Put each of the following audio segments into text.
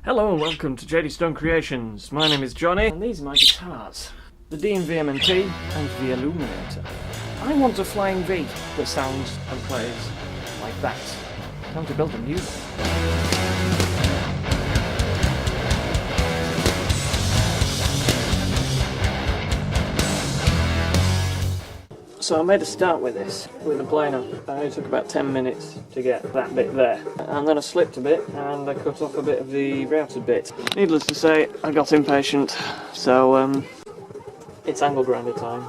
Hello and welcome to JDStone Creations. My name is Johnny and these are my guitars. The D&V and the Illuminator. I want a flying V that sounds and plays like that. Time to build a new one. So I made a start with this, with the planer. It took about 10 minutes to get that bit there. And then I slipped a bit and I cut off a bit of the routed bit. Needless to say, I got impatient, so it's angle grinder time.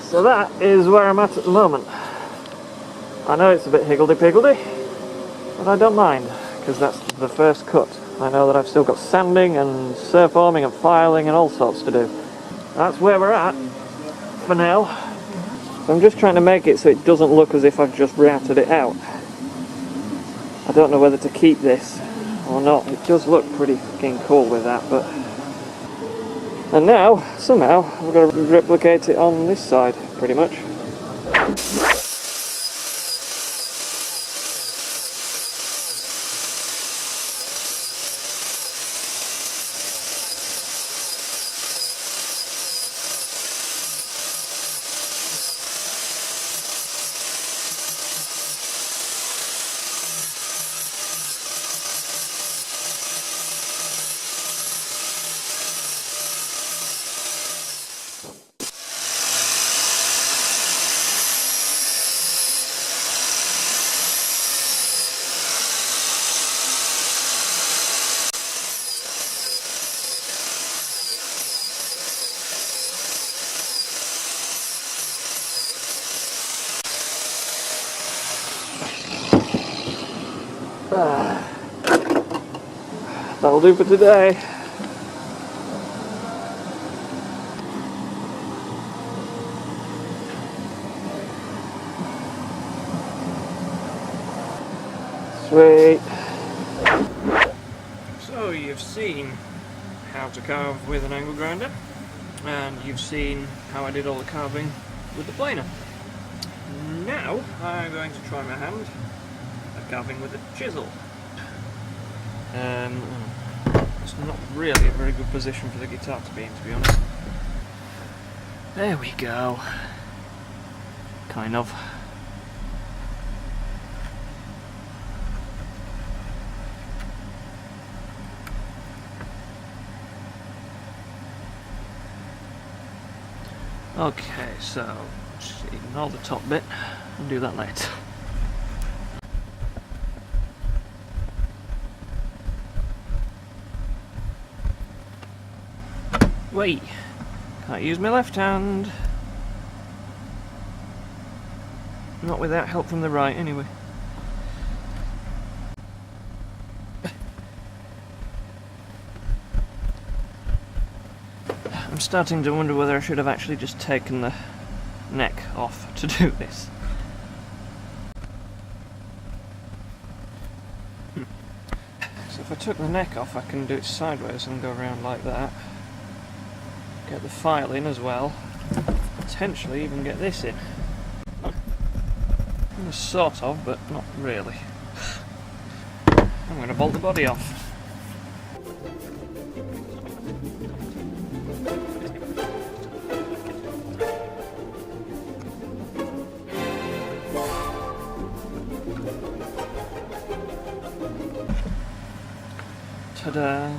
So that is where I'm at the moment. I know it's a bit higgledy-piggledy, but I don't mind, because that's the first cut. I know that I've still got sanding and surfforming and filing and all sorts to do. That's where we're at, for now. So I'm just trying to make it so it doesn't look as if I've just routed it out. I don't know whether to keep this or not. It does look pretty fucking cool with that, but... And now, somehow, I've got to replicate it on this side, pretty much. That'll do for today. Sweet. So you've seen how to carve with an angle grinder, and you've seen how I did all the carving with the planer. Now I'm going to try my hand at carving with a chisel. It's not really a very good position for the guitar to be in, to be honest. There we go. Kind of. Okay, so just ignore the top bit and do that later. Wait, can't use my left hand. Not without help from the right, anyway. I'm starting to wonder whether I should have actually just taken the neck off to do this. So if I took the neck off, I can do it sideways and go around like that. Get the file in as well. Potentially even get this in. Sort of, but not really. I'm going to bolt the body off. Ta-da!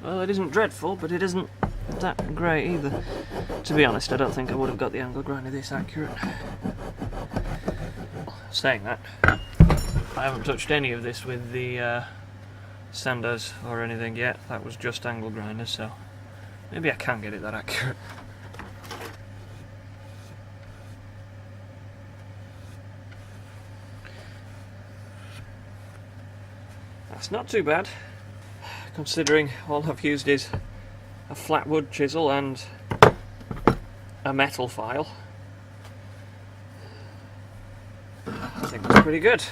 Well, it isn't dreadful, but it isn't that great either. To be honest, I don't think I would have got the angle grinder this accurate. Saying that, I haven't touched any of this with the sanders or anything yet. That was just angle grinder, so maybe I can get it that accurate. That's not too bad, considering all I've used is a flat wood chisel and a metal file. I think that's pretty good.